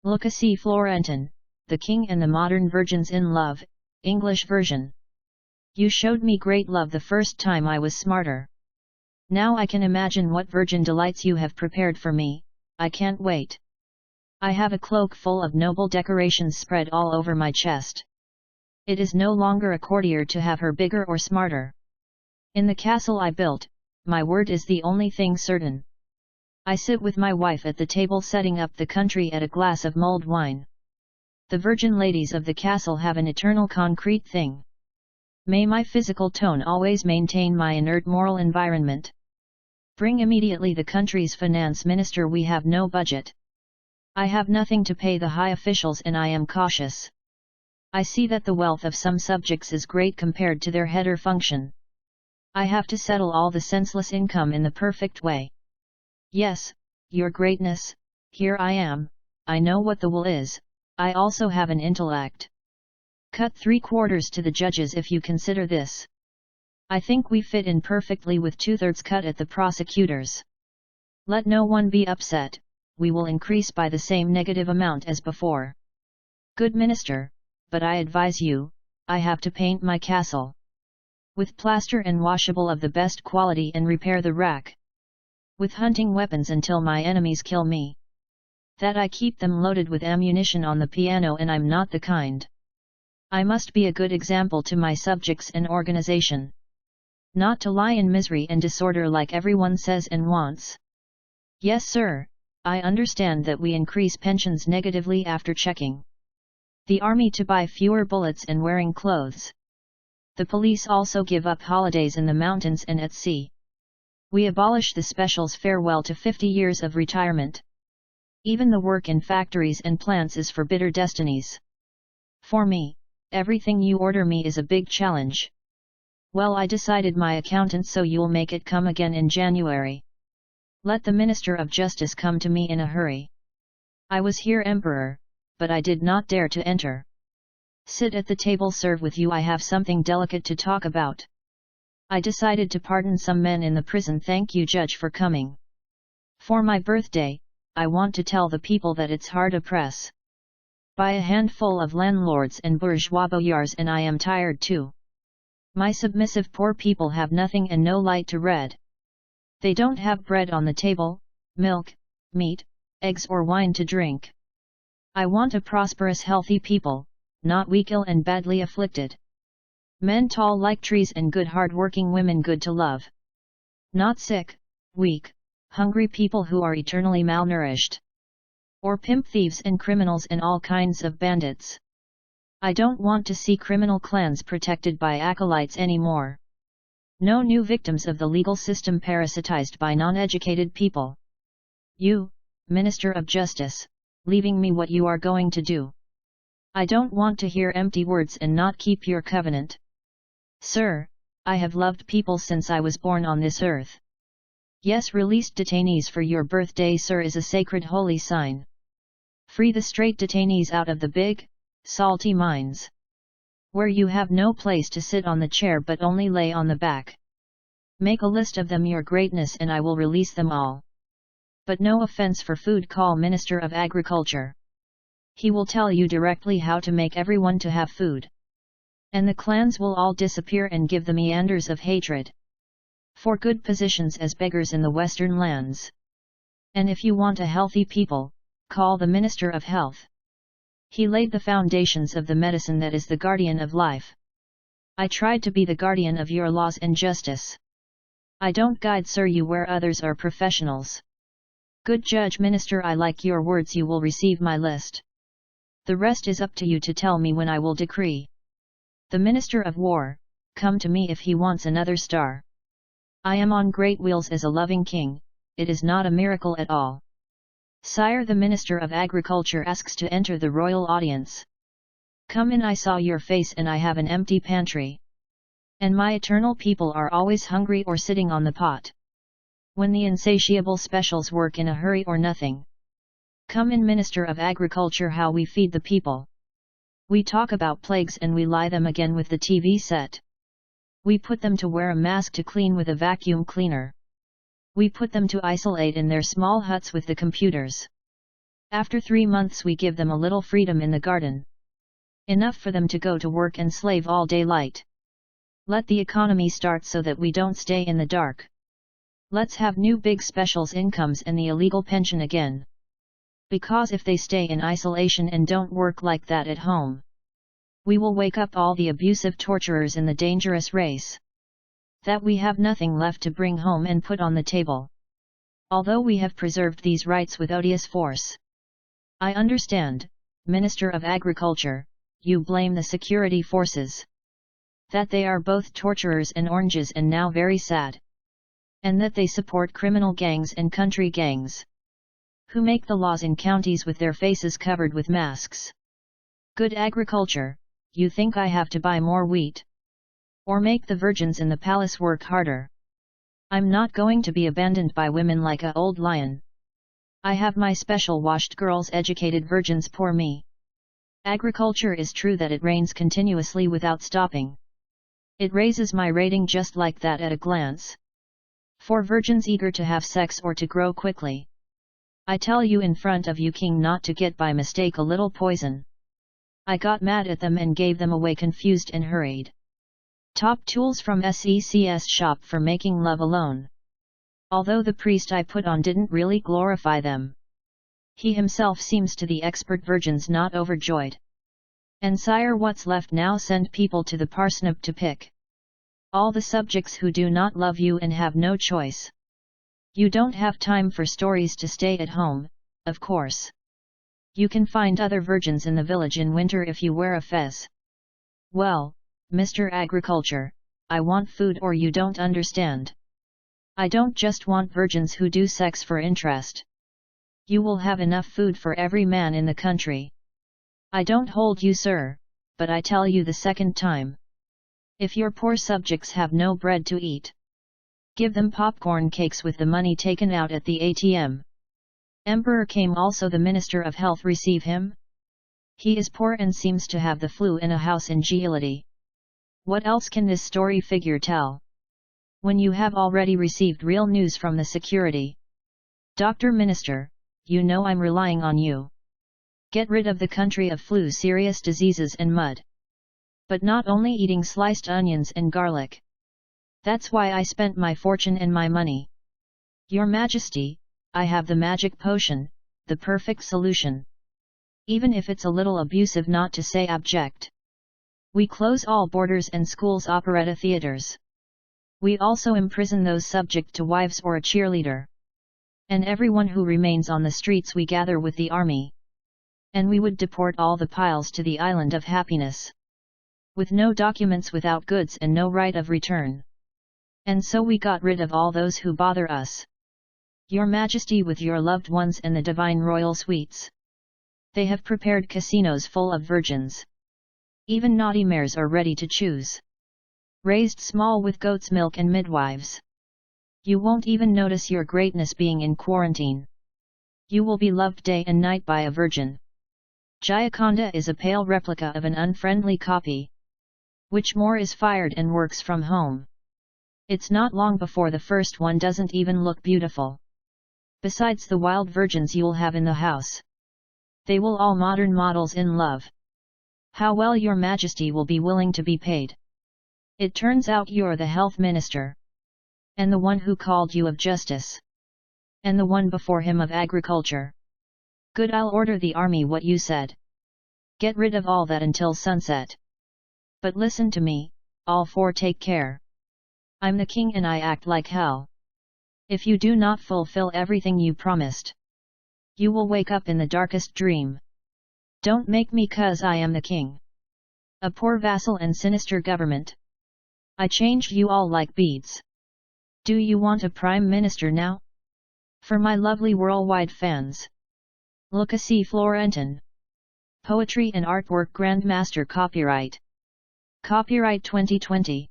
Lucaci Florentin, The King and the Modern Virgins in Love, English version. You showed me great love the first time I was smarter. Now I can imagine what virgin delights you have prepared for me, I can't wait. I have a cloak full of noble decorations spread all over my chest. It is no longer a courtier to have her bigger or smarter. In the castle I built, my word is the only thing certain. I sit with my wife at the table setting up the country at a glass of mulled wine. The virgin ladies of the castle have an eternal concrete thing. May my physical tone always maintain my inert moral environment. Bring immediately the country's finance minister. We have no budget. I have nothing to pay the high officials and I am cautious. I see that the wealth of some subjects is great compared to their header function. I have to settle all the senseless income in the perfect way. Yes, your greatness, here I am, I know what the will is, I also have an intellect. Cut 3/4 to the judges if you consider this. I think we fit in perfectly with 2/3 cut at the prosecutors. Let no one be upset, we will increase by the same negative amount as before. Good minister, but I advise you, I have to paint my castle with plaster and washable of the best quality and repair the rack with hunting weapons until my enemies kill me. That I keep them loaded with ammunition on the piano, and I'm not the kind. I must be a good example to my subjects and organization. Not to lie in misery and disorder like everyone says and wants. Yes sir, I understand that we increase pensions negatively after checking the army to buy fewer bullets and wearing clothes. The police also give up holidays in the mountains and at sea. We abolish the specials. Farewell to 50 years of retirement. Even the work in factories and plants is for bitter destinies. For me, everything you order me is a big challenge. Well, I decided my accountant, so you'll make it come again in January. Let the Minister of Justice come to me in a hurry. I was here emperor, but I did not dare to enter. Sit at the table, serve with you. I have something delicate to talk about. I decided to pardon some men in the prison. Thank you, judge, for coming. For my birthday, I want to tell the people that it's hard to press by a handful of landlords and bourgeois boyars, and I am tired too. My submissive poor people have nothing and no light to read. They don't have bread on the table, milk, meat, eggs or wine to drink. I want a prosperous, healthy people, not weak, ill and badly afflicted. Men tall like trees and good hard-working women good to love. Not sick, weak, hungry people who are eternally malnourished. Or pimp thieves and criminals and all kinds of bandits. I don't want to see criminal clans protected by acolytes anymore. No new victims of the legal system parasitized by non-educated people. You, Minister of Justice, leaving me what you are going to do. I don't want to hear empty words and not keep your covenant. Sir, I have loved people since I was born on this earth. Yes, released detainees for your birthday, sir, is a sacred holy sign. Free the straight detainees out of the big, salty mines, where you have no place to sit on the chair but only lay on the back. Make a list of them, your greatness, and I will release them all. But no offense for food, call Minister of Agriculture. He will tell you directly how to make everyone to have food. And the clans will all disappear and give the meanders of hatred for good positions as beggars in the western lands. And if you want a healthy people, call the Minister of Health. He laid the foundations of the medicine that is the guardian of life. I tried to be the guardian of your laws and justice. I don't guide, sir, you where others are professionals. Good judge, minister, I like your words. You will receive my list. The rest is up to you to tell me when I will decree. The Minister of War, come to me if he wants another star. I am on great wheels as a loving king, it is not a miracle at all. Sire, the Minister of Agriculture asks to enter the royal audience. Come in, I saw your face and I have an empty pantry. And my eternal people are always hungry or sitting on the pot. When the insatiable specials work in a hurry or nothing. Come in, Minister of Agriculture, how we feed the people. We talk about plagues and we lie them again with the TV set. We put them to wear a mask to clean with a vacuum cleaner. We put them to isolate in their small huts with the computers. After 3 months we give them a little freedom in the garden. Enough for them to go to work and slave all daylight. Let the economy start so that we don't stay in the dark. Let's have new big specials incomes and the illegal pension again. Because if they stay in isolation and don't work like that at home, we will wake up all the abusive torturers in the dangerous race. That we have nothing left to bring home and put on the table. Although we have preserved these rights with odious force. I understand, Minister of Agriculture, you blame the security forces. That they are both torturers and oranges and now very sad. And that they support criminal gangs and country gangs. Who make the laws in counties with their faces covered with masks. Good agriculture, you think I have to buy more wheat? Or make the virgins in the palace work harder? I'm not going to be abandoned by women like a old lion. I have my special washed girls educated virgins pour me. Agriculture is true that it rains continuously without stopping. It raises my rating just like that at a glance. For virgins eager to have sex or to grow quickly. I tell you in front of you king not to get by mistake a little poison. I got mad at them and gave them away confused and hurried. Top tools from SEC's shop for making love alone. Although the priest I put on didn't really glorify them. He himself seems to the expert virgins not overjoyed. And sire, what's left now? Send people to the parsnip to pick. All the subjects who do not love you and have no choice. You don't have time for stories to stay at home, of course. You can find other virgins in the village in winter if you wear a fez. Well, Mr. Agriculture, I want food or you don't understand. I don't just want virgins who do sex for interest. You will have enough food for every man in the country. I don't hold you, sir, but I tell you the second time. If your poor subjects have no bread to eat, give them popcorn cakes with the money taken out at the ATM. Emperor came also the Minister of Health receive him? He is poor and seems to have the flu in a house in Gioliti. What else can this story figure tell? When you have already received real news from the security. Dr. Minister, you know I'm relying on you. Get rid of the country of flu, serious diseases and mud. But not only eating sliced onions and garlic. That's why I spent my fortune and my money. Your Majesty, I have the magic potion, the perfect solution. Even if it's a little abusive, not to say abject. We close all borders and schools, operetta theaters. We also imprison those subject to wives or a cheerleader. And everyone who remains on the streets we gather with the army. And we would deport all the piles to the island of happiness. With no documents, without goods and no right of return. And so we got rid of all those who bother us. Your Majesty, with your loved ones and the divine royal suites. They have prepared casinos full of virgins. Even naughty mares are ready to choose. Raised small with goat's milk and midwives. You won't even notice your greatness being in quarantine. You will be loved day and night by a virgin. Gioconda is a pale replica of an unfriendly copy. Which more is fired and works from home. It's not long before the first one doesn't even look beautiful. Besides the wild virgins you'll have in the house. They will all modern models in love. How well your Majesty will be willing to be paid. It turns out you're the health minister. And the one who called you of justice. And the one before him of agriculture. Good, I'll order the army what you said. Get rid of all that until sunset. But listen to me, all four, take care. I'm the king and I act like hell. If you do not fulfill everything you promised, you will wake up in the darkest dream. Don't make me, 'cause I am the king. A poor vassal and sinister government. I changed you all like beads. Do you want a prime minister now? For my lovely worldwide fans. Lucaci Florentin. Poetry and Artwork Grandmaster. Copyright 2020.